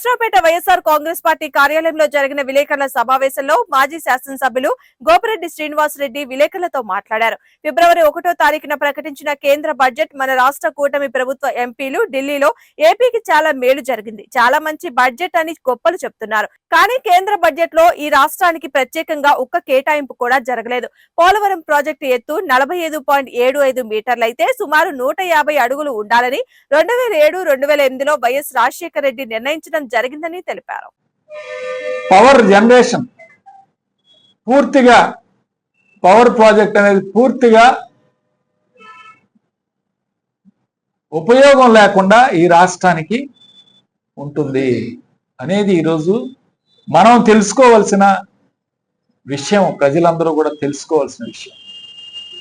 Narasaraopet YSR Congress party కార్యాలయంలో జరిగిన విలేకరుల సమావేశంలో మాజీ శాసనసభ్యులు గోపిరెడ్డి శ్రీనివాస్ రెడ్డి విలేకరులతో మాట్లాడారు. ఫిబ్రవరి 1వ తారీఖున ప్రకటించిన కేంద్ర బడ్జెట్ మన రాష్ట్ర కూటమి ప్రభుత్వ ఎంపీలు ఢిల్లీలో ఏపీకి చాలా మేలు జరిగింది, చాలా మంచి బడ్జెట్ అని గొప్పలు చెప్తున్నారు. కానీ కేంద్ర బడ్జెట్ లో ఈ రాష్ట్రానికి ప్రత్యేకంగా ఒక్క కేటాయింపు కూడా జరగలేదు. పోలవరం ప్రాజెక్టు ఎత్తు 45.75 మీటర్లయితే సుమారు 150 అడుగులు ఉండాలని 2007-2008లో వైఎస్ రాజశేఖర రెడ్డి నిర్ణయించడం జరిగిందని తెలిపారు. పవర్ జనరేషన్ పూర్తిగా పవర్ ప్రాజెక్ట్ అనేది పూర్తిగా ఉపయోగం లేకుండా ఈ రాష్ట్రానికి ఉంటుంది అనేది ఈరోజు మనం తెలుసుకోవాల్సిన విషయం, ప్రజలందరూ కూడా తెలుసుకోవాల్సిన విషయం.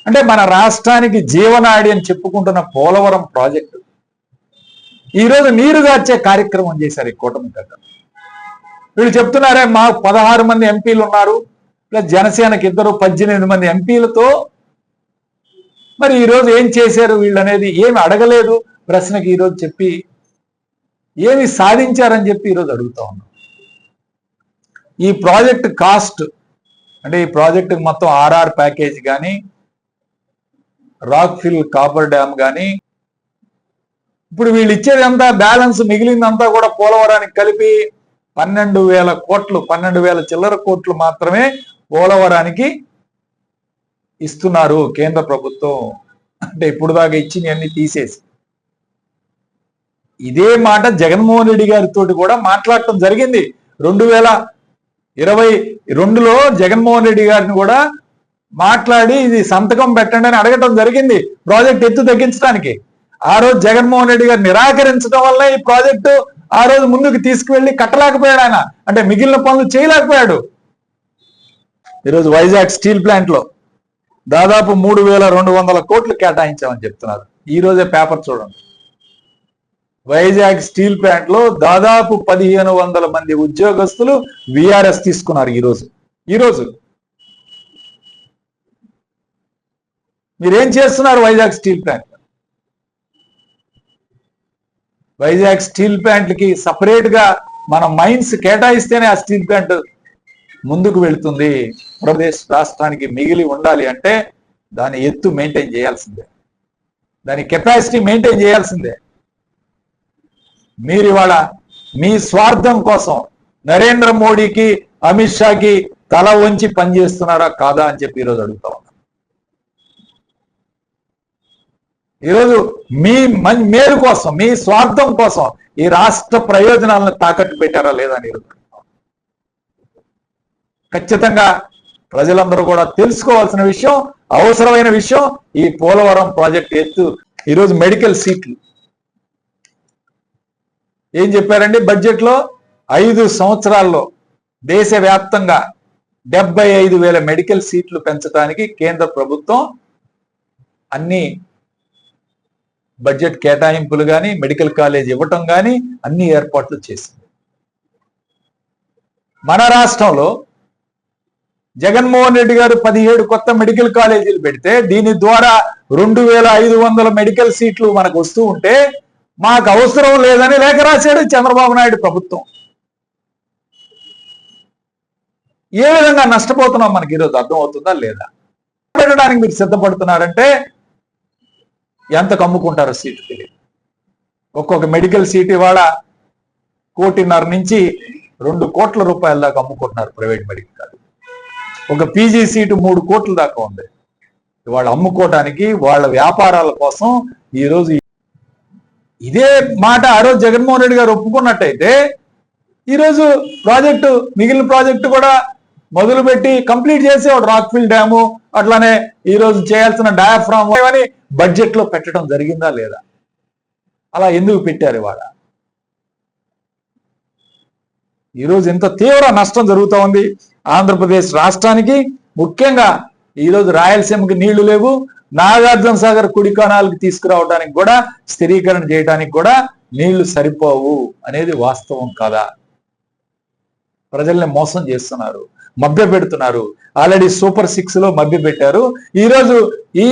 అంటే మన రాష్ట్రానికి జీవనాడి అని చెప్పుకుంటున్న పోలవరం ప్రాజెక్టు ఈరోజు నీరుగార్చే కార్యక్రమం చేశారు ఈ కూటమి దగ్గర. వీళ్ళు చెప్తున్నారే మా 16 మంది ఎంపీలు ఉన్నారు, ప్లస్ జనసేనకి 18 మంది ఎంపీలతో మరి ఈరోజు ఏం చేశారు వీళ్ళు అనేది ఏమి అడగలేదు ప్రశ్నకి ఈరోజు చెప్పి ఏమి సాధించారని చెప్పి ఈరోజు అడుగుతా ఉన్నాం. ఈ ప్రాజెక్ట్ కాస్ట్ అంటే ఈ ప్రాజెక్టుకి మొత్తం ఆర్ఆర్ ప్యాకేజ్ కానీ రాక్ ఫిల్ కాపర్ డ్యామ్ కానీ ఇప్పుడు వీళ్ళు ఇచ్చేదంతా బ్యాలెన్స్ మిగిలిందంతా కూడా పోలవరానికి కలిపి 12,000 కోట్లు 12,000 చిల్లర కోట్లు మాత్రమే పోలవరానికి ఇస్తున్నారు కేంద్ర ప్రభుత్వం. అంటే ఇప్పుడు దాకా ఇచ్చినవన్నీ తీసేసి ఇదే మాట జగన్మోహన్ రెడ్డి గారితో కూడా మాట్లాడటం జరిగింది. 2022లో జగన్మోహన్ రెడ్డి గారిని కూడా మాట్లాడి ఇది సంతకం పెట్టండి అని అడగటం జరిగింది ప్రాజెక్ట్ ఎత్తు తగ్గించడానికి. ఆ రోజు జగన్మోహన్ రెడ్డి గారు నిరాకరించడం వల్ల ఈ ప్రాజెక్టు ఆ రోజు ముందుకు తీసుకువెళ్ళి కట్టలేకపోయాడు ఆయన, అంటే మిగిలిన పనులు చేయలేకపోయాడు. ఈరోజు వైజాగ్ స్టీల్ ప్లాంట్ లో దాదాపు 3,200 కోట్లు కేటాయించామని చెప్తున్నారు. ఈ రోజే పేపర్ చూడండి. వైజాగ్ స్టీల్ ప్లాంట్ లో దాదాపు 1,500 మంది ఉద్యోగస్తులు విఆర్ఎస్ తీసుకున్నారు ఈరోజు మీరేం చేస్తున్నారు? వైజాగ్ స్టీల్ ప్లాంట్ కి సపరేట్ గా మనం మైన్స్ కేటాయిస్తేనే ఆ స్టీల్ ప్లాంట్ ముందుకు వెళ్తుంది. ఆంధ్రప్రదేశ్ రాష్ట్రానికి మిగిలి ఉండాలి అంటే దాని ఎత్తు మెయింటైన్ చేయాల్సిందే, దాని కెపాసిటీ మెయింటైన్ చేయాల్సిందే. మీరు ఇవాళ మీ స్వార్థం కోసం నరేంద్ర మోడీకి అమిత్ షాకి తల వంచి పనిచేస్తున్నారా కాదా అని చెప్పి ఈరోజు అడుగుతా ఉన్నా. ఈరోజు మీ మేలు కోసం, మీ స్వార్థం కోసం ఈ రాష్ట్ర ప్రయోజనాలను తాకట్టు పెట్టారా లేదా అని ఖచ్చితంగా ప్రజలందరూ కూడా తెలుసుకోవాల్సిన విషయం, అవసరమైన విషయం. ఈ పోలవరం ప్రాజెక్ట్ ఎత్తు ఈరోజు మెడికల్ సీట్లు ఏం చెప్పారండి బడ్జెట్ లో 5 సంవత్సరాల్లో దేశవ్యాప్తంగా 75,000 మెడికల్ సీట్లు పెంచడానికి కేంద్ర ప్రభుత్వం అన్ని బడ్జెట్ కేటాయింపులు కానీ మెడికల్ కాలేజ్ ఇవ్వటం కానీ అన్ని ఏర్పాట్లు చేసింది. మన రాష్ట్రంలో జగన్మోహన్ రెడ్డి గారు 17 కొత్త మెడికల్ కాలేజీలు పెడితే దీని ద్వారా 2,500 మెడికల్ సీట్లు మనకు వస్తూ ఉంటే మాకు అవసరం లేదని లేఖ రాశాడు చంద్రబాబు నాయుడు ప్రభుత్వం. ఏ విధంగా నష్టపోతున్నాం మనకి ఈరోజు అర్థమవుతుందా లేదా? పెట్టడానికి మీరు సిద్ధపడుతున్నారంటే ఎంత కమ్ముకుంటారో సీటు తెలియదు. ఒక్కొక్క మెడికల్ సీట్ ఇవాళ 1.5 నుంచి 2 కోట్ల రూపాయల దాకా అమ్ముకుంటున్నారు ప్రైవేట్ మెడికల్ కాలేజ్. ఒక పీజీ సీటు 3 కోట్ల దాకా ఉంది. ఇవాళ అమ్ముకోవటానికి వాళ్ళ వ్యాపారాల కోసం ఈరోజు ఇదే మాట ఆ రోజు జగన్మోహన్ రెడ్డి గారు ఒప్పుకున్నట్టయితే ఈరోజు ప్రాజెక్టు మిగిలిన ప్రాజెక్టు కూడా మొదలుపెట్టి కంప్లీట్ చేసేవాడు. రాక్ఫిల్ డ్యాము అట్లానే ఈరోజు చేయాల్సిన డయాఫ్రామ్ అని బడ్జెట్ లో పెట్టడం జరిగిందా లేదా? అలా ఎందుకు పెట్టారు? ఇవాళ ఈరోజు ఎంత తీవ్ర నష్టం జరుగుతూ ఉంది ఆంధ్రప్రదేశ్ రాష్ట్రానికి. ముఖ్యంగా ఈరోజు రాయలసీమకి నీళ్లు లేవు, నాగార్జున సాగర్ కుడి కణాలకు తీసుకురావడానికి కూడా, స్థిరీకరణ చేయడానికి కూడా నీళ్లు సరిపోవు అనేది వాస్తవం కాదా? ప్రజల్ని మోసం చేస్తున్నారు, మభ్య పెడుతున్నారు. ఆల్రెడీ సూపర్ 6 లో మభ్య పెట్టారు. ఈరోజు ఈ